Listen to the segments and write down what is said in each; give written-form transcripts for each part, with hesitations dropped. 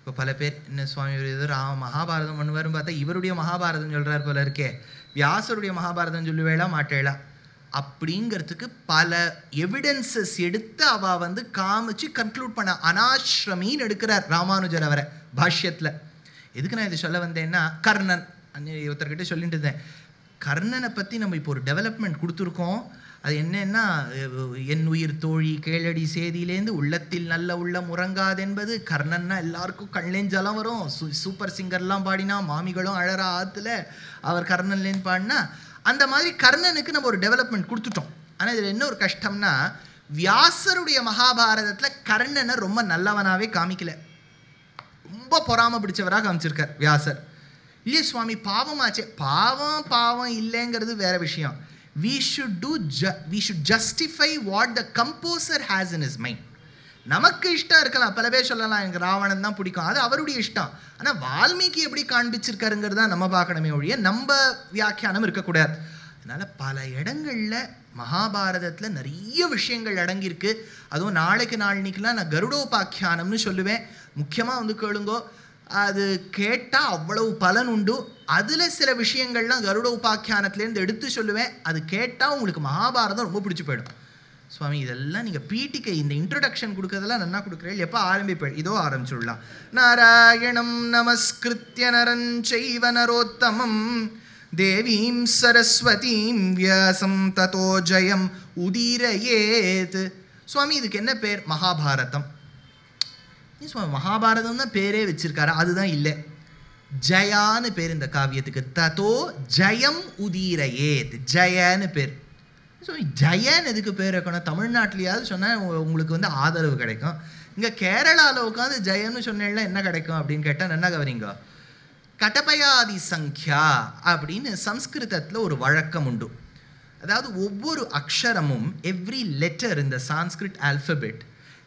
இப்போ பல பேர் என்ன சுவாமி ஏதோ மகாபாரதம் பண்ணுவாருன்னு பார்த்தா இவருடைய மகாபாரதம் சொல்கிறார் போல இருக்கே, வியாசருடைய மகாபாரதம் சொல்லுவேளா மாட்டேளா அப்படிங்கிறதுக்கு பல எவிடன்சஸ் எடுத்து அவள் வந்து காமிச்சு கன்க்ளூட் பண்ண அனாஸ்ரமின்னு எடுக்கிறார் ராமானுஜர் அவரை பாஷ்யத்தில். எதுக்கு நான் இதை சொல்ல வந்தேன்னா, கர்ணன் ஒருத்தர்கிட்ட சொல்லிட்டு இருந்தேன், கர்ணனை பற்றி நம்ம இப்போ ஒரு டெவலப்மெண்ட் கொடுத்துருக்கோம். அது என்னன்னா, என் உயிர் தோழி கேளடி சேதியிலேருந்து உள்ளத்தில் நல்ல உள்ளம் உறங்காது என்பது. கர்ணன்னா எல்லாருக்கும் கண்ணெஞ்செல்லாம் வரும். சூப்பர் சிங்கர்லாம் பாடினா மாமிகளும் அழறா ஆற்றுல அவர் கர்ணன்லேருந்து பாடினா. அந்த மாதிரி கர்ணனுக்கு நம்ம ஒரு டெவலப்மெண்ட் கொடுத்துட்டோம். ஆனால் இதில் என்ன ஒரு கஷ்டம்னா, வியாசருடைய மகாபாரதத்தில் கர்ணனை ரொம்ப நல்லவனாகவே காமிக்கல, ரொம்ப பொறாம பிடிச்சவராக காமிச்சிருக்கார் வியாசர். இல்லையே சுவாமி பாவமாச்சே, பாவம் இல்லைங்கிறது வேற விஷயம். we should justify what the composer has in his mind. நமக்கு இஷ்டம் இருக்கலாம், பல பேர் சொல்லலாம் எனக்கு ராவணன் தான் பிடிக்கும், அது அவருடைய இஷ்டம். ஆனால் வால்மீகி எப்படி காண்பிச்சிருக்காருங்கிறது தான் நம்ம பார்க்கணுமே ஒழிய நம்ம வியாக்கியானம் இருக்கக்கூடாது. அதனால் பல இடங்களில் மகாபாரதத்தில் நிறைய விஷயங்கள் அடங்கியிருக்கு. அதுவும் நாளைக்கு நாளைக்கெலாம் நான் கருடோபாக்கியானம்னு சொல்லுவேன். முக்கியமாக வந்து கேளுங்கோ, அது கேட்டால் அவ்வளவு பலன் உண்டு. அதில் சில விஷயங்கள்லாம் கருட உபாக்கியானத்துலேருந்து எடுத்து சொல்லுவேன். அது கேட்டால் உங்களுக்கு மகாபாரதம் ரொம்ப பிடிச்சி போயிடும். சுவாமி இதெல்லாம் நீங்கள் பீட்டிகை இந்த இன்ட்ரடக்ஷன் கொடுக்கறதெல்லாம் நல்லா கொடுக்குறேன். எப்போ ஆரம்பிப்பேன்? இதோ ஆரம்பிச்சுடலாம். நாராயணம் நமஸ்கிருத்ய நரஞ்சைவ நரோத்தமம் தேவீம் சரஸ்வதீம் வியாசம் ததோ ஜயம் உதீரயேத். சுவாமி இதுக்கு என்ன பேர்? மகாபாரதம். சுவாமி மகாபாரதம் தான் பேரே வச்சிருக்காரு, அதுதான் இல்லை, ஜயான்னு பேர் இந்த காவியத்துக்கு. ததோ ஜயம் உதீரயேத், ஜயன்னு பேர். சுவாமி ஜயன் எதுக்கு பேர் வைக்கணும்? தமிழ்நாட்டிலேயாவது சொன்னால் உங்களுக்கு வந்து ஆதரவு கிடைக்கும். இங்கே கேரளாவில் உட்காந்து ஜெயன்னு சொன்னேன்னா என்ன கிடைக்கும் அப்படின்னு கேட்டால் என்ன கவனிங்க, கடபயாதி சங்கியா அப்படின்னு சம்ஸ்கிருதத்தில் ஒரு வழக்கம் உண்டு. அதாவது ஒவ்வொரு அக்ஷரமும், எவ்ரி லெட்டர் இந்த Sanskrit alphabet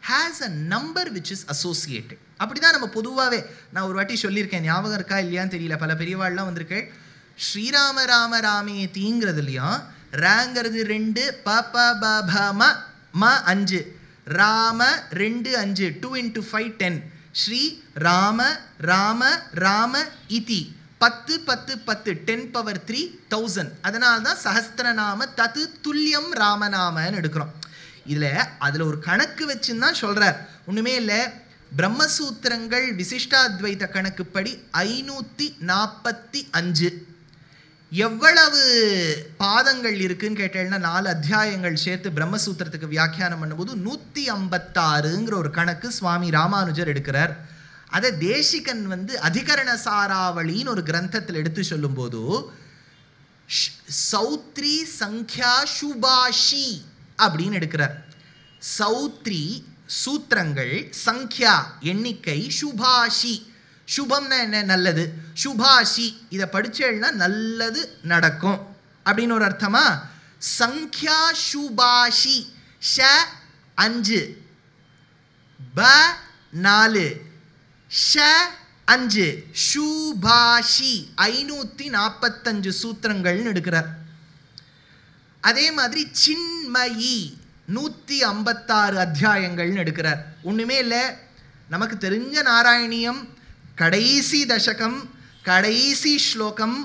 has a number which is associated. அப்படி தான் நம்ம பொதுவாகவே, நான் ஒரு வாட்டி சொல்லியிருக்கேன், ஞாபகம் இருக்கா இல்லையான்னு தெரியல, பல பெரியவாள்லாம் வந்திருக்கேன். ஸ்ரீராம ராம ராமே தீங்கிறதுலையும் ராங்கிறது 2, ப ப ப ப ம ம 5, ராம 2 5, 2 into 5 10, ஸ்ரீ ராம ராம ராம இதி 10 10 10, 10 power 3 1000. அதனால தான் சஹஸ்திரநாம தது துல்லியம் ராமநாமன்னு எடுக்கிறோம். அதில் ஒரு கணக்கு வச்சுன்னு தான் சொல்கிறார், ஒன்றுமே இல்லை. பிரம்மசூத்திரங்கள் விசிஷ்டாத்வைத கணக்குப்படி 545. எவ்வளவு பாதங்கள் இருக்குன்னு கேட்டேன்னா 4 அத்தியாயங்கள் சேர்த்து பிரம்மசூத்திரத்துக்கு வியாக்கியானம் பண்ணும்போது 156ங்கிற ஒரு கணக்கு சுவாமி ராமானுஜர் எடுக்கிறார். அதை தேசிகன் வந்து அதிகரண சாராவளின்னு ஒரு கிரந்தத்தில் எடுத்து சொல்லும்போது சௌத்ரி சங்கியா சுபாஷி அப்படின்னு எடுக்கிறார். சௌத்ரி சூத்திரங்கள், சங்கியா எண்ணிக்கை, சுபாஷி சுபம்னா என்ன? நல்லது. சுபாஷி இதை படிச்சேன்னா நல்லது நடக்கும் அப்படின்னு ஒரு அர்த்தமா. சங்கியா சுபாஷி, ஷ 5, ப 4, ஷ 5, சுபாஷி 545 சூத்திரங்கள்னு எடுக்கிறார். அதே மாதிரி சின்மயி 156 அத்தியாயங்கள்னு எடுக்கிறார். ஒன்றுமே இல்லை, நமக்கு தெரிஞ்ச நாராயணியம் கடைசி தசகம் கடைசி ஸ்லோகம்,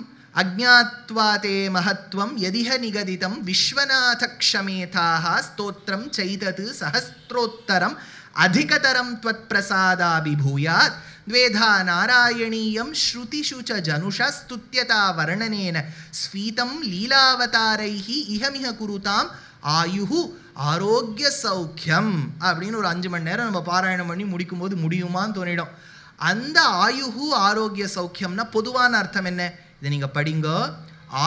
அஜ்ஞாத்வாதே மகத்வம் யதிஹ நிகதிதம் விஸ்வநாத க்ஷமேதாக ஸ்தோத்திரம் சைதது சஹஸ்ரோத்தரம் அதிகதரம் த்வத் பிரசாதாபிபூயாத் द्वेधा नारायणीयं श्रुतिषु च जनुषा स्तुत्यता वर्णनेन स्फीतं लीलावतारैः इहमिह कुरुतां आयुः ஆரோக்கிய சௌக்கியம் அப்படின்னு ஒரு 5 மணி நேரம் நம்ம பாராயணம் பண்ணி முடிக்கும்போது முடியுமான்னு தோணிடும். அந்த ஆயுஹு ஆரோக்கிய சௌக்கியம்னா பொதுவான அர்த்தம் என்ன? இதை நீங்கள் படிங்க,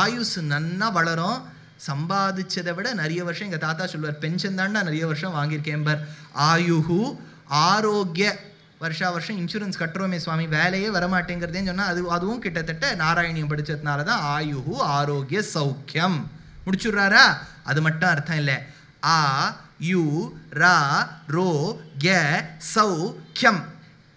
ஆயுசு நன்னா வளரும், சம்பாதிச்சதை விட நிறைய வருஷம். எங்கள் தாத்தா சொல்லுவார், பென்ஷன் தாண்டா நிறைய வருஷம் வாங்கியிருக்கேன் பர். ஆயுஹு ஆரோக்கிய, வருஷா வருஷம் இன்சூரன்ஸ் கட்டுறோமே சுவாமி, வேலையே வரமாட்டேங்கிறதேன்னு சொன்னால் அதுவும் கிட்டத்தட்ட நாராயணியம் படித்ததுனால தான் ஆயுஹு ஆரோக்கிய சௌக்கியம் முடிச்சுடுறாரா? அது மட்டும் அர்த்தம் இல்லை. ஆ யு ரா ரோ க சௌ கியம்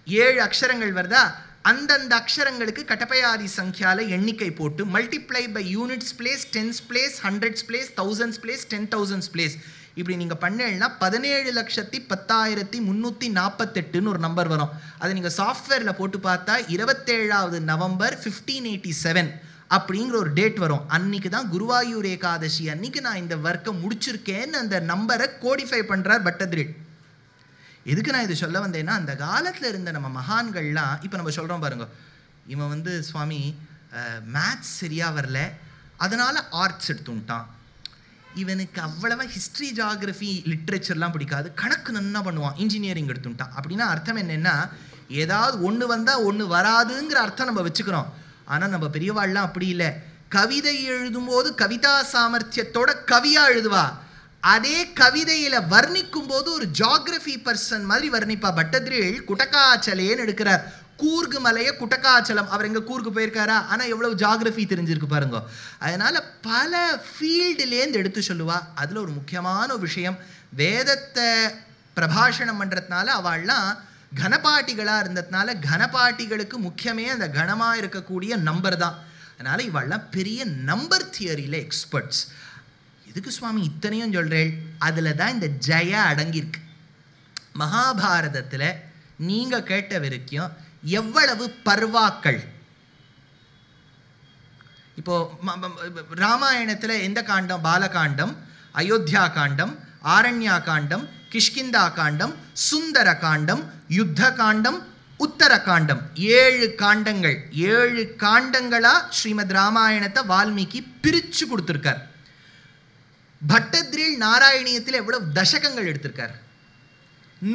7 அக்ஷரங்கள் வருதா? அந்தந்த அக்ஷரங்களுக்கு கடப்பயாதி சங்கியால எண்ணிக்கை போட்டு multiply by units place, tens place, hundreds place, thousands place, 10,000s place, இப்படி நீங்கள் பண்ணேன்னா 17,10,348 ஒரு நம்பர் வரும். அதை நீங்கள் சாஃப்ட்வேரில் போட்டு பார்த்தா 27 நவம்பர் 1587 அப்படிங்கிற ஒரு டேட் வரும். அன்னைக்கு தான் குருவாயூர் ஏகாதசி அன்னைக்கு நான் இந்த ஒர்க்கை முடிச்சிருக்கேன்னு அந்த நம்பரை கோடிஃபை பண்ணுறார் பட்டதிரி. எதுக்கு நான் இது சொல்ல வந்தேன்னா, அந்த காலத்தில் இருந்த நம்ம மகான்கள்லாம் இப்போ நம்ம சொல்கிறோம் பாருங்க, இவன் வந்து சுவாமி மேத்ஸ் சரியாக வரல அதனால் ஆர்ட்ஸ் எடுத்துட்டான், இவனுக்கு அவ்வளவா ஹிஸ்ட்ரி ஜியாகிரஃபி லிட்ரேச்சர்லாம் பிடிக்காது, கணக்கு நன்னா பண்ணுவான், இன்ஜினியரிங் எடுத்துட்டான். அப்படின்னா அர்த்தம் என்னென்னா, ஏதாவது ஒன்று வந்தால் ஒன்று வராதுங்கிற அர்த்தம் நம்ம வச்சுக்கிறோம். ஆனால் நம்ம பெரியவாள்லாம் அப்படி இல்லை. கவிதை எழுதும்போது கவிதா சாமர்த்தியத்தோட கவியாக எழுதுவா, அதே கவிதையில் வர்ணிக்கும் போது ஒரு ஜியாகிரஃபி பர்சன் மாதிரி வர்ணிப்பா. பட்டதிரிகள் குட்டக்காச்சலேன்னு எடுக்கிறார். கூர்கு மலையை குட்டக்காச்சலம், அவர் எங்கே கூர்க்கு போயிருக்காரா, ஆனால் எவ்வளோ ஜியாகிரஃபி தெரிஞ்சிருக்கு பாருங்க. அதனால் பல ஃபீல்டுலேருந்து எடுத்து சொல்லுவா. அதில் ஒரு முக்கியமான விஷயம், வேதத்தை பிரபாஷணம் பண்ணுறதுனால அவள்லாம் கணபாட்டிகளாக இருந்ததுனால கணபாட்டிகளுக்கு முக்கியமே அந்த கணமாக இருக்கக்கூடிய நம்பர் தான். அதனால் இவள்லாம் பெரிய நம்பர் தியரியில் எக்ஸ்பர்ட்ஸ். எதுக்கு சுவாமி இத்தனையும் சொல்கிறேன்? அதில் தான் இந்த ஜெய அடங்கியிருக்கு. மகாபாரதத்தில் நீங்கள் கேட்ட வரைக்கும் எவ்வளவு பர்வாக்கள், இப்போ ராமாயணத்தில் எந்த காண்டம்? பாலகாண்டம், அயோத்தியா காண்டம், ஆரண்யா காண்டம், கிஷ்கிந்தா காண்டம், சுந்தர காண்டம், யுத்த காண்டம், உத்தர காண்டம், 7 காண்டங்கள். 7 காண்டங்களாக ஸ்ரீமத் ராமாயணத்தை வால்மீகி பிரித்து கொடுத்துருக்கார். பட்டதிரில் நாராயணியத்தில் எவ்வளவு தசகங்கள் எடுத்திருக்கார்?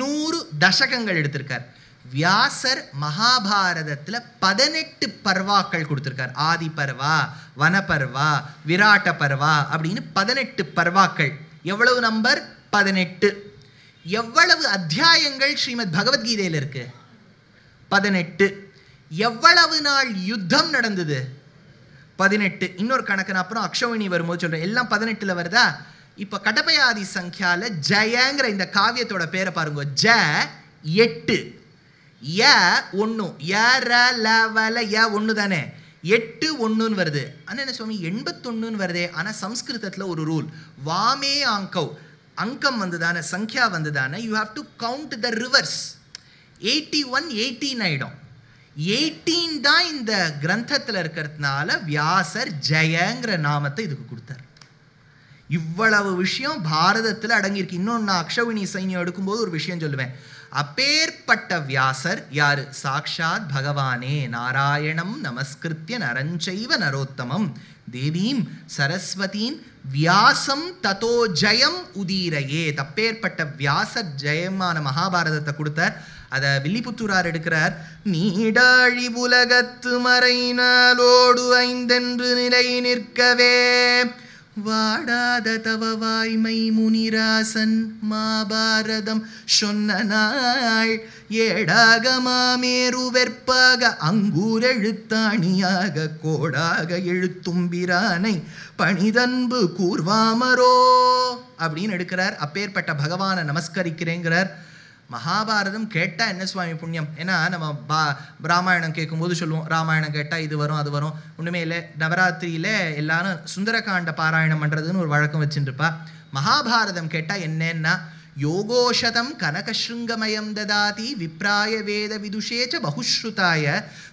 100 தசகங்கள் எடுத்திருக்கார். வியாசர் மகாபாரதத்தில் 18 பர்வாக்கள் கொடுத்துருக்கார். ஆதி பர்வா, வனபர்வா, விராட்ட பர்வா அப்படின்னு 18 பர்வாக்கள். எவ்வளவு நம்பர்? 18. எவ்வளவு அத்தியாயங்கள் ஸ்ரீமத் பகவத்கீதையில் இருக்கு? 18. எவ்வளவு நாள் யுத்தம் நடந்தது? 18. இன்னொரு கணக்கு நான் அப்புறம் அக்ஷவினி வரும்போது சொல்கிறேன். எல்லாம் 18ல் வருதா? இப்போ கடப்பயாதி சங்கியால ஜயங்கிற இந்த காவியத்தோட பேரை பாருங்க. ஜ 8, ய 1, ய ர ல வ ல ய 1 தானே, 8 1ன்னு வருது. ஆனால் என்ன சுவாமி 81ன்னு வருதே? ஆனால் சம்ஸ்கிருதத்தில் ஒரு ரூல், வாமே ஆங்கவ், அங்கம் வந்து தானே, சங்கியா வந்து தானே, you have to count the reverse. 81 18 ஆகிடும். 18 தான் இந்த கிரந்தத்தில் இருக்கிறதுனால வியாசர் ஜெயங்கிற நாமத்தை இதுக்கு கொடுத்தார். இவ்வளவு விஷயம் பாரதத்தில் அடங்கியிருக்கு. இன்னொன்று நான் அக்ஷவினி சைன்யம் எடுக்கும்போது ஒரு விஷயம் சொல்லுவேன். அப்பேற்பட்ட வியாசர் யாரு? சாக்ஷாத் பகவானே. நாராயணம் நமஸ்கிருத்ய நரஞ்சைவ நரோத்தமம் தேவீம் சரஸ்வதீம் வியாசம் ததோ ஜெயம் உதீரையே. தப்பேற்பட்ட வியாசர் ஜெயமான மகாபாரதத்தை கொடுத்தார். அதை வில்லிபுத்தூரார் எடுக்கிறார். நீடாழி உலகத்து மறைநாளோடு 5 நிலை நிற்கவே வாடாத தவ வாய்மை முனிராசன் மாபாரதம் சொன்ன நாள் ஏடாக மாமேரு வெற்பாக அங்கூரெழுத்தாணியாக கோடாக எழுத்தும்பிரானை பணிதன்பு கூர்வாமரோ அப்படின்னு எடுக்கிறார். அப்பேற்பட்ட பகவானை நமஸ்கரிக்கிறேங்கிறார். மகாபாரதம் கேட்டால் என்ன சுவாமி புண்ணியம்? ஏன்னா நம்ம ராமாயணம் கேட்கும்போது சொல்லுவோம், ராமாயணம் கேட்டால் இது வரும் அது வரும். ஒன்றுமே இல்லை. நவராத்திரியில் எல்லாரும் சுந்தரகாண்ட பாராயணம் பண்ணுறதுன்னு ஒரு வழக்கம் வச்சுருப்பா. மகாபாரதம் கேட்டால் என்னன்னா, யோகோஷதம் கனகஸ்ருங்கமயம் ததாதி விப்ராய வேத விதுஷேச்ச பகுஸ்ருதாய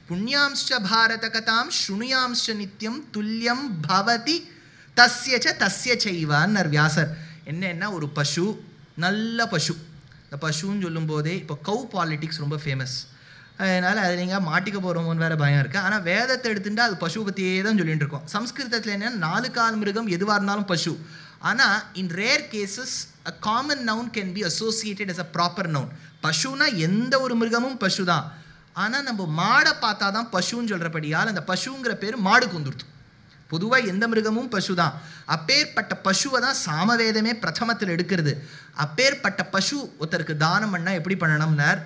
புண்ணியாம்ச்ச பாரத கதாம் ஸ்ருணுயாம்ச்ச நித்யம் துல்லியம் பவதி தஸ்யச்ச தஸ்ய செய்வான்னர் வியாசர். என்னன்னா, ஒரு பசு, நல்ல பசு. இந்த பசுன்னு சொல்லும்போதே இப்போ கவு பாலிட்டிக்ஸ் ரொம்ப ஃபேமஸ். அதனால் அது நீங்கள் மாட்டிக்க போகிறோமோன்னு வேறு பயம் இருக்குது. ஆனால் வேதத்தை எடுத்துட்டா அது பசு பற்றியே தான் சொல்லிட்டு இருக்கோம். சம்ஸ்கிருதத்தில் என்னென்னா 4 கால் மிருகம் எதுவாக இருந்தாலும் பசு. ஆனால் in rare cases a common noun can be associated as a proper noun. பசுனா எந்த ஒரு மிருகமும் பசு தான். ஆனால் நம்ம மாடை பார்த்தா தான் பசுன்னு சொல்கிறபடியால் அந்த பசுங்கிற பேர் மாடுக்கு வந்துடுது. பொதுவாக எந்த மிருகமும் பசு தான். அப்பேற்பட்ட பசுவை தான் சாமவேதமே பிரதமத்தில் எடுக்கிறது. அப்பேற்பட்ட பசு ஒருத்தருக்கு தானம் பண்ணால் எப்படி பண்ணணும்னார்,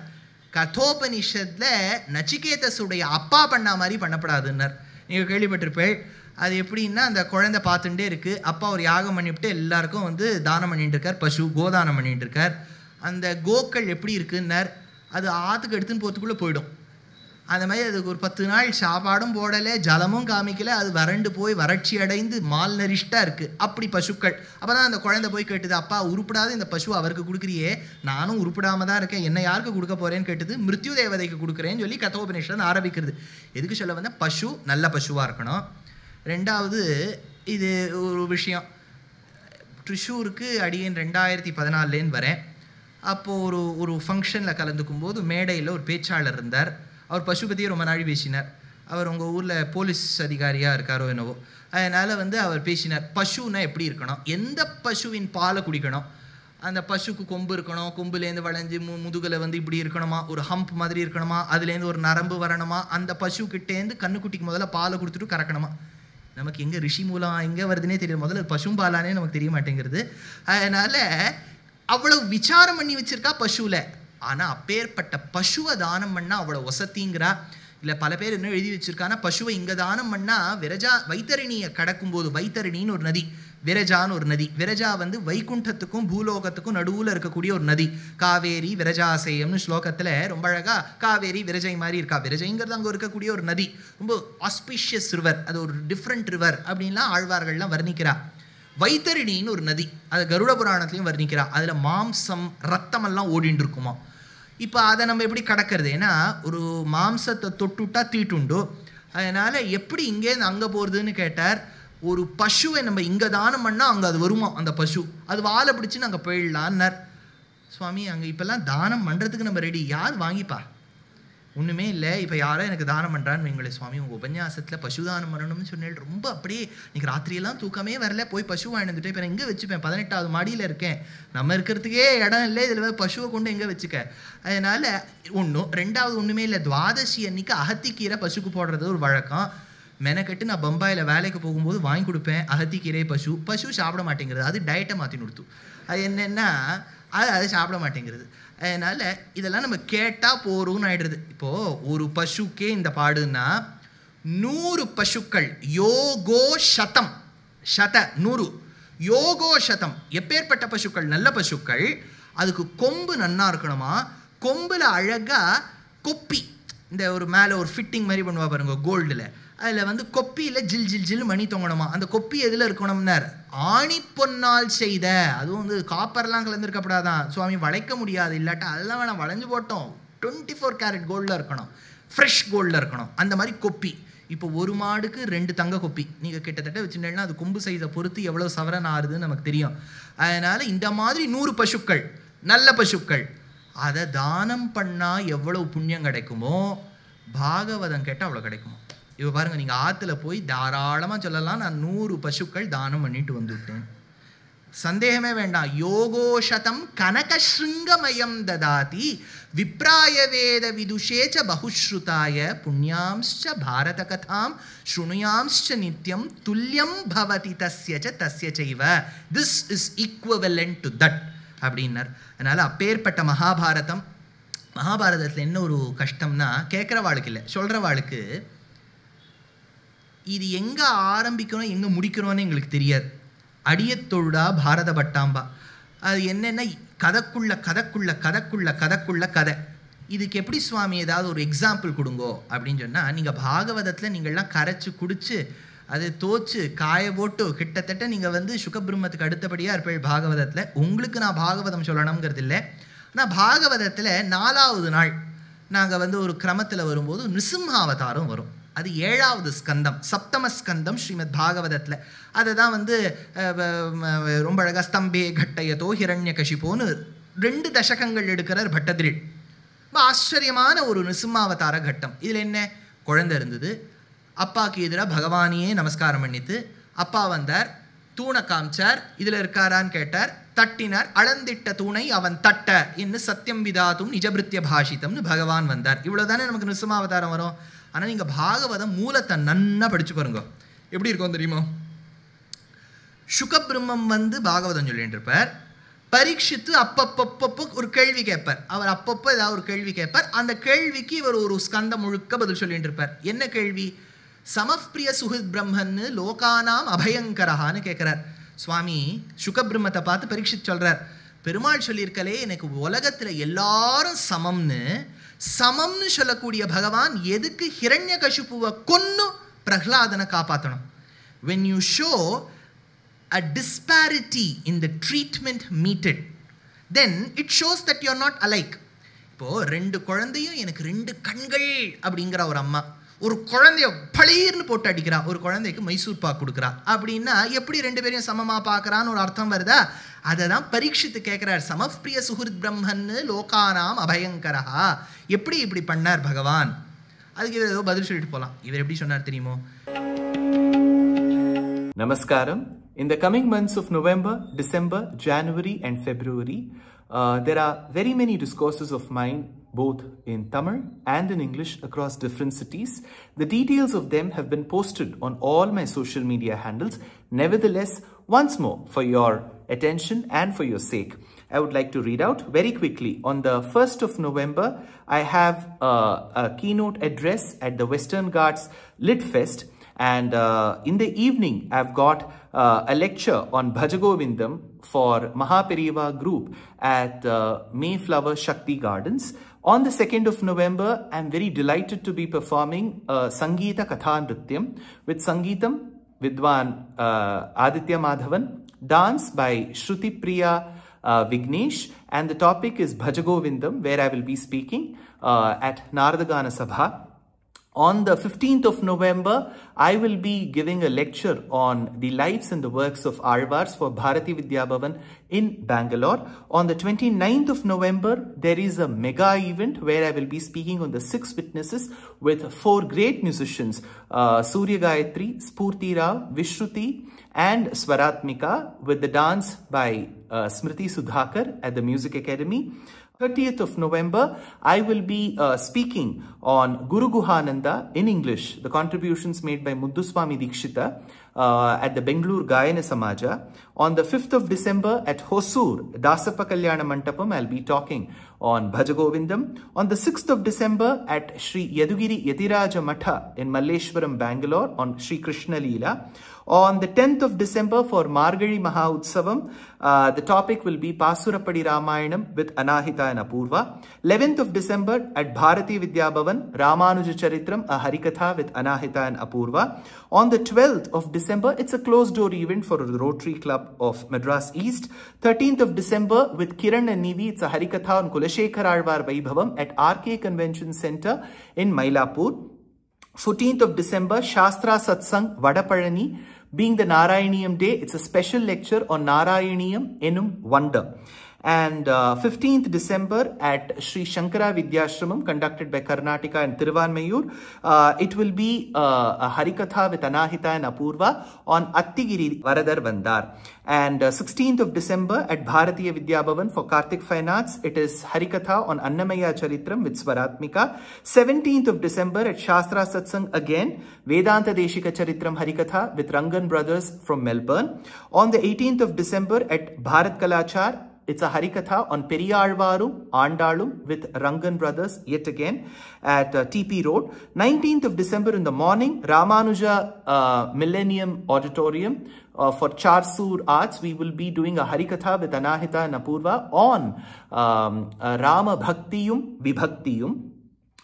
கதோபனிஷத்தில் நச்சிகேதஸுடைய அப்பா பண்ண மாதிரி பண்ணப்படாதுன்னார். நீங்கள் கேள்விப்பட்டிருப்பேன். அது எப்படின்னா, அந்த குழந்தை பார்த்துட்டே இருக்குது, அப்பா ஒரு யாகம் பண்ணிவிட்டு எல்லாருக்கும் வந்து தானம் பண்ணிட்டு இருக்கார். பசு கோதானம் பண்ணிட்டு இருக்கார். அந்த கோக்கள் எப்படி இருக்குன்னார், அது ஆற்றுக்கு எடுத்துன்னு போகிறதுக்குள்ளே போயிடும். அந்த மாதிரி அதுக்கு ஒரு 10 நாள் சாப்பாடும் போடலை, ஜலமும் காமிக்கலை, அது வறண்டு போய் வறட்சி அடைந்து மால் நரிஷ்டாக இருக்குது. அப்படி பசுக்கள். அப்போ தான் அந்த குழந்தை போய் கேட்டுது, அப்பா உருப்படாத இந்த பசு அவருக்கு கொடுக்குறியே, நானும் உருப்படாமல் தான் இருக்கேன், என்ன யாருக்கு கொடுக்க போகிறேன்னு கேட்டது. மிருத்யு தேவதைக்கு கொடுக்குறேன்னு சொல்லி கதோபனிஷன் ஆரம்பிக்கிறது. எதுக்கு சொல்ல வந்தால் பசு நல்ல பசுவாக இருக்கணும். ரெண்டாவது இது ஒரு விஷயம், ட்ரிஷூருக்கு அடியேன் 2014 வரேன். அப்போது ஒரு ஃபங்க்ஷனில் கலந்துக்கும் போது மேடையில் ஒரு பேச்சாளர் இருந்தார். அவர் பசு பற்றியே ரொம்ப நாள் பேசினார். அவர் உங்கள் ஊரில் போலீஸ் அதிகாரியாக இருக்காரோ என்னவோ, அதனால் அவர் பேசினார். பசுன்னா எப்படி இருக்கணும், எந்த பசுவின் பாலை குடிக்கணும், அந்த பசுக்கு கொம்பு இருக்கணும், கொம்புலேருந்து வளைஞ்சு முதுகில் இப்படி இருக்கணுமா, ஒரு ஹம்ப் மாதிரி இருக்கணுமா, அதுலேருந்து ஒரு நரம்பு வரணுமா, அந்த பசுக்கிட்டேருந்து கண்ணுக்குட்டிக்கு முதல்ல பாலை கொடுத்துட்டு கறக்கணுமா. நமக்கு எங்கே ரிஷி மூலம் எங்கே வருதுன்னே தெரியும், முதல்ல பசும் பாலானே நமக்கு தெரிய மாட்டேங்கிறது. அதனால் அவ்வளோ விசாரம் பண்ணி வச்சுருக்கா பசுவில். ஆனால் அப்பேற்பட்ட பசுவை தானம் பண்ணால் அவ்வளோ வசதிங்கிறா. இல்லை பல பேர் என்ன எழுதி வச்சுருக்காங்கன்னா, பசுவை இங்கே தானம் பண்ணால் விரஜா வைத்தரணியை கடக்கும்போது, வைத்தரணின்னு ஒரு நதி, விரஜான்னு ஒரு நதி, விரஜா வைகுண்டத்துக்கும் பூலோகத்துக்கும் நடுவில் இருக்கக்கூடிய ஒரு நதி. காவேரி விரஜாசேயம்னு ஸ்லோகத்தில் ரொம்ப அழகாக காவேரி விரஜை மாதிரி இருக்கா. விரஜைங்கிறது அங்கே இருக்கக்கூடிய ஒரு நதி, ரொம்ப ஆஸ்பிஷியஸ் ரிவர், அது ஒரு டிஃப்ரெண்ட் ரிவர் அப்படின்லாம் ஆழ்வார்கள்லாம் வர்ணிக்கிறா. வைத்தரணின்னு ஒரு நதி, அது கருட புராணத்துலையும் வர்ணிக்கிறா. அதில் மாம்சம் ரத்தமெல்லாம் ஓடின்னு இருக்குமா. இப்போ அதை நம்ம எப்படி கடக்கிறது, ஏன்னா ஒரு மாம்சத்தை தொட்டுட்டா தீட்டுண்டு, அதனால் எப்படி இங்கேருந்து அங்கே போகிறதுன்னு கேட்டார். ஒரு பசுவை நம்ம இங்கே தானம் பண்ணால் அங்கே அது வருமா, அந்த பசு அது வாழை பிடிச்சின்னு அங்கே போயிடலான்னார். சுவாமி அங்கே இப்போல்லாம் தானம் பண்ணுறதுக்கு நம்ம ரெடி, யார் வாங்கிப்பா, ஒன்றுமே இல்லை. இப்போ யாரோ எனக்கு தானம் பண்ணுறான்னு வைங்களே, சுவாமி உங்கள் உபன்யாசத்தில் பசு தானம் பண்ணணும்னு சொன்னேன், ரொம்ப அப்படியே இன்றைக்கி ராத்திரியெல்லாம் தூக்கமே வரல, போய் பசு வாங்கிட்டு இப்போ நான் எங்கே வச்சுப்பேன், 18வது மாடியில் இருக்கேன், நம்ம இருக்கிறதுக்கே இடம் இல்லை, இதில் பசுவை கொண்டு எங்கே வச்சுக்க. அதனால் ஒன்றும். ரெண்டாவது ஒன்றுமே இல்லை, துவாதசி அன்னைக்கு அகத்திக்கீரை பசுக்கு போடுறது ஒரு வழக்கம். மெனக்கட்டு நான் பம்பாயில் வேலைக்கு போகும்போது வாங்கி கொடுப்பேன் அகத்திக்கீரை. பசு சாப்பிட மாட்டேங்கிறது, அது டயட்டை மாற்றி கொடுத்து. அது என்னென்னா அது சாப்பிட மாட்டேங்கிறது. அதனால் இதெல்லாம் நம்ம கேட்டால் போகிறோம்னு ஆகிடுறது. இப்போது ஒரு பசுக்கே இந்த பாடுன்னா 100 பசுக்கள், யோகோ சதம், 100 யோகோ சதம். எப்பேற்பட்ட பசுக்கள், நல்ல பசுக்கள். அதுக்கு கொம்பு நன்னா இருக்கணுமா, கொம்பில் அழகாக கொப்பி, இந்த ஒரு மேலே ஒரு ஃபிட்டிங் மாதிரி பண்ணுவா பாருங்க கோல்டில், அதில் கொப்பியில் ஜில் ஜில் ஜில் மணி தொங்கணுமா. அந்த கொப்பி எதில் இருக்கணும்னார், ஆணி பொன்னால் செய்த, அதுவும் காப்பர்லாம் கலந்துருக்கப்படாதான் சுவாமி, வளைக்க முடியாது, இல்லாட்டா அதெல்லாம் வேணாம், வளைஞ்சு போட்டோம், 24 கேரட் கோல்டில் இருக்கணும், ஃப்ரெஷ் கோல்டில் இருக்கணும், அந்த மாதிரி கொப்பி. இப்போ ஒரு மாடுக்கு 2 தங்க கொப்பி நீங்கள் கிட்டத்தட்ட வச்சுட்டேன்னா அது கொம்பு சைஸை பொறுத்து எவ்வளோ சவரன் ஆறுதுன்னு நமக்கு தெரியும். அதனால் இந்த மாதிரி 100 பசுக்கள், நல்ல பசுக்கள், அதை தானம் பண்ணால் எவ்வளோ புண்ணியம் கிடைக்குமோ, பாகவதம் கேட்டால் அவ்வளோ கிடைக்குமோ. இப்போ பாருங்கள், நீங்கள் ஆற்றுல போய் தாராளமாக சொல்லலாம், நான் 100 பசுக்கள் தானம் பண்ணிட்டு வந்துவிட்டேன், சந்தேகமே வேண்டாம். யோகோஷதம் கனகஸ்ருங்கமயம் ததாதி விப்ராய வேத விதுஷேச்ச பகுஸ்ருதாய புண்ணியாம்ச்ச பாரத கதாம் ஸ்ருணுயாம்ச்ச நித்யம் துல்லியம் பவதி தஸ்ய சைவ. This is equivalent to that அப்படின்னார். அதனால் அப்பேற்பட்ட மகாபாரதத்தில் என்ன ஒரு கஷ்டம்னா, கேட்குற வாழ்க்கை இல்லை, சொல்கிற வாழ்க்கை இது எங்கே ஆரம்பிக்கணும் எங்கே முடிக்கணும்னு எங்களுக்கு தெரியாது. அடியத்தொழுடா பாரத பட்டாம்பா, அது என்னென்னா கதைக்குள்ள கதை. இதுக்கு எப்படி சுவாமி ஏதாவது ஒரு எக்ஸாம்பிள் கொடுங்கோ அப்படின்னு சொன்னால், நீங்கள் பாகவதத்தில் நீங்கள்லாம் கரைச்சி குடித்து அதை தோச்சு காய போட்டு கிட்டத்தட்ட நீங்கள் சுகபிரம்மத்துக்கு அடுத்தபடியாக இருப்பேன் பாகவதத்தில். உங்களுக்கு நான் பாகவதம் சொல்லணுங்கிறது இல்லை. ஆனால் பாகவதத்தில் 4வது நாள் நாங்கள் ஒரு கிரமத்தில் வரும்போது நிருசிம்ஹாவதாரம் வரும். அது 7வது ஸ்கந்தம், சப்தம ஸ்கந்தம் ஸ்ரீமத் பாகவதத்தில். அதை தான் ரொம்ப அழகாக ஸ்தம்பே கட்டயத்தோ ஹிரண்ய கஷிப்போன்னு 2 தசகங்கள் எடுக்கிறார் பட்டதிரில். ரொம்ப ஆச்சரியமான ஒரு நிருசிம்மாவதார கட்டம். இதில் என்ன, குழந்தை இருந்தது, அப்பாவுக்கு எதிராக பகவானையே நமஸ்காரம் பண்ணித்து, அப்பா வந்தார், தூணை காமிச்சார், இதில் இருக்காரான்னு கேட்டார், தட்டினார், அளந்திட்ட தூணை அவன் தட்ட என்று சத்தியம் விதாத்தும் நிஜபிருத்திய பாஷித்தம்னு பகவான் வந்தார். இவ்வளோ தானே நமக்கு நிருசிம்மாவதாரம் வரும். ஆனால் நீங்கள் பாகவதம் மூலத்தை நன்னா படித்து பாருங்க, எப்படி இருக்கும் தெரியுமா. சுகபிரம்மம் பாகவதம் சொல்லிட்டு இருப்பார், பரீட்சித்து அப்பப்போ ஒரு கேள்வி கேட்பார், அவர் அப்பப்போ ஏதாவது ஒரு கேள்வி கேட்பார், அந்த கேள்விக்கு இவர் ஒரு ஸ்கந்தம் முழுக்க பதில் சொல்லிட்டு இருப்பார். என்ன கேள்வி, சமப்பிரிய சுஹித் பிரம்மன்னு லோகானாம் அபயங்கரஹான்னு கேட்குறார். சுவாமி சுகபிரம்மத்தை பார்த்து பரீட்சித்து சொல்கிறார், பெருமாள் சொல்லியிருக்கலே எனக்கு உலகத்தில் எல்லாரும் சமம்னு, சமம்னு சொல்லக்கூடிய பகவான் எதுக்கு ஹிரண்யகசிபுவை கொன்னு பிரஹ்லாதனை காப்பாற்றணும்? when you show a disparity in the treatment meted, then it shows that you are not alike. இப்போது 2 குழந்தையும் எனக்கு 2 கண்கள் அப்படிங்கிற ஒரு அம்மா ஒரு குழந்தைய பளீர்னு போட்டு அடிக்கிறா, ஒரு குழந்தைக்கு மைசூர் பாக் கொடுக்குறா அப்படின்னா எப்படி 2 பேரையும் சமமாக பார்க்குறான்னு ஒரு அர்த்தம் வருதா? அதை தான் பரீட்சித்து கேட்குறார். சமப்பிரிய சுஹிருத் பிரம்மன்னு லோகானாம் அபயங்கரா. எப்படி இப்படி பண்ணார் பகவான்? அதுக்கு இவர் ஏதோ பதில் சொல்லிட்டு போகலாம். இவர் எப்படி சொன்னார் தெரியுமோ? Namaskaram. In the coming months of November, December, January and February, there are very many discourses of mine both in Tamil and in English across different cities. The details of them have been posted on all my social media handles. Nevertheless, once more, for your attention and for your sake, I would like to read out very quickly. On the 1st of November, I have a keynote address at the Western Ghats Lit Fest. And in the evening, I've got a lecture on Bhajagovindam for Mahaperiva group at Mayflower Shakti Gardens. On the 2nd of November, I'm very delighted to be performing Sangeeta Katha Nrityam with Sangeetam Vidwan Aditya Madhavan, dance by Shruti Priya Vignesh, and the topic is Bhajagovindam, where I will be speaking at Naradagana Sabha. On the 15th of November, I will be giving a lecture on the lives and the works of Alvars for Bharati Vidya Bhavan in Bangalore. On the 29th of November, there is a mega event where I will be speaking on the 6 witnesses with 4 great musicians, Surya Gayatri, Spurti Rao, Vishruti and Swaratmika, with the dance by Smriti Sudhakar at the Music Academy. 30th of November, I will be speaking on Guru Guhananda in English, the contributions made by Mudduswami Dikshita at the Bengaluru Gayana Samaja. On the 5th of December at Hosur, Dasappa Kalyana Mantapam, I'll be talking on Bhajagovindam. On the 6th of December at Sri Yadugiri Yatiraja Matha in Malleshwaram, Bangalore on Sri Krishna Leela. On the 10th of December for Margari Maha Utsavam, the topic will be Pasurapadi Ramayanam with Anahita and Apurva. 11th of December at Bharati Vidya Bhavan, Ramanuja Charitram, a Harikatha with Anahita and Apurva. On the 12th of December, it's a closed door event for the Rotary Club of Madras East. 13th of December with Kiran and Nivi, it's a Harikatha on Kulashekar Alvar Vaibhavam at RK Convention Center in Mylapore. 14th of December, Shastra Satsang Vadapalani. Being the Narayaniyam day, it's a special lecture on Narayaniyam Enum Wonder. And 15th December at Sri Shankara Vidyashramam, conducted by Karnataka and Thiruvanmayur, it will be a Harikatha with Anahita and Apurva on Attigiri Varadar Vandar. And 16th of December at Bharatiya Vidya Bhavan for Karthik Fine Arts, it is Harikatha on Annamaya Charitram with Swaratmika. 17th of December at Shastra Satsang again, Vedanta Deshika Charitram Harikatha with Rangan Brothers from Melbourne. On the 18th of December at Bharat Kalachar, it's a Harikatha on Periyalvarum, Andalum with Rangan Brothers yet again at TP Road. 19th of December in the morning, Ramanuja Millennium Auditorium for Charsur Arts. We will be doing a Harikatha with Anahita and Apurva on Rama Bhaktiyum Vibhaktiyum.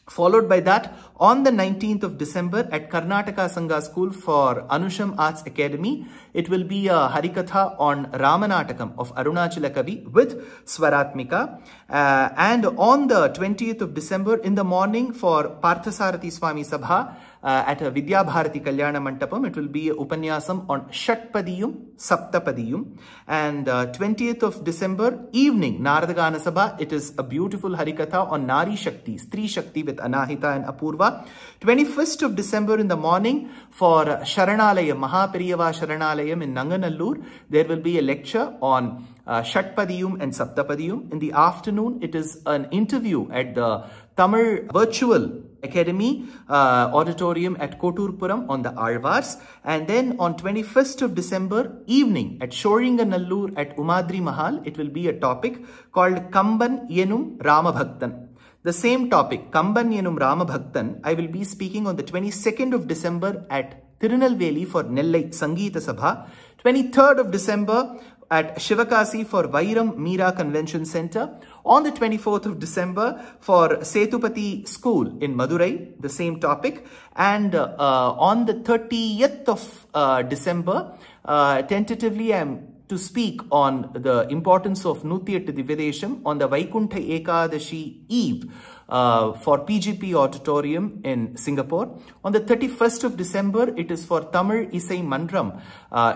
Followed by that, on the 19th of December at Karnataka Sangha School for Anusham Arts Academy, it will be a Harikatha on Ramanatakam of Arunachala Kavi with Swaratmika. And on the 20th of December in the morning for Parthasarathi Swami Sabha at Vidya Bharati Kalyana Mantapam, it will be Upanyasam on Shatpadiyum, Saptapadiyum. And 20th of December evening, Naradagana Sabha, it is a beautiful Harikatha on Nari Shakti, Stri Shakti with Anahita and Apurva. 21st of December in the morning for Sharanalayam, Mahaperiyava Sharanalayam in Nanganallur, there will be a lecture on Shatpadiyum and Saptapadiyum. In the afternoon, it is an interview at the Tamil Virtual Academy Auditorium at Koturpuram on the Alvars. And then on 21st of December evening at Shoringanallur at Umadri Mahal, it will be a topic called Kamban Yenum Ramabhaktan. The same topic, Kamban Yenum Ramabhaktan, I will be speaking on the 22nd of December at Tirunelveli for Nellai Sangeeta Sabha. 23rd of December at Shivakasi for Vairam Meera Convention Center. On the 24th of December for Setupati School in Madurai, the same topic. And on the 30th of December, tentatively I am to speak on the importance of Nutyattu Divyadesham on the Vaikuntha Ekadashi Eve for PGP Auditorium in Singapore. On the 31st of December, it is for Tamil Isai Mandram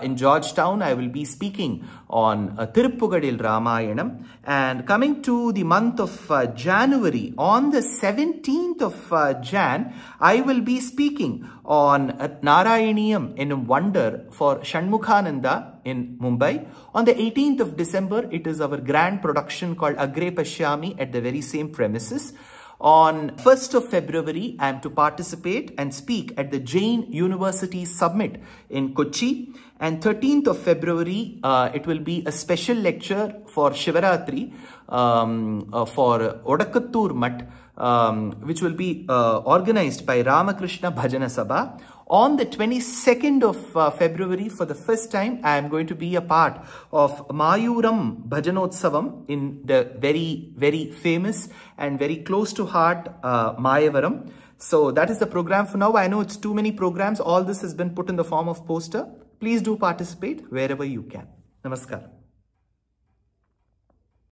in Georgetown. I will be speaking on Tiruppugadil Ramayanam. And coming to the month of January, on the 17th of Jan, I will be speaking on Narayaniyam in Wonder for Shanmukhananda in Mumbai. On the 18th of December, it is our grand production called Agre Pashyami at the very same premises. On 1st of February, I am to participate and speak at the Jain University Summit in Kochi. And 13th of February, it will be a special lecture for Shivaratri for Odakattur Mutt, which will be organized by Ramakrishna Bhajana Sabha. On the 22nd of February, for the first time, I am going to be a part of Mayuram Bhajanotsavam in the very, very famous and very close to heart Mayavaram. So that is the program for now. I know it's too many programs. All this has been put in the form of poster. Please do participate wherever you can. Namaskar.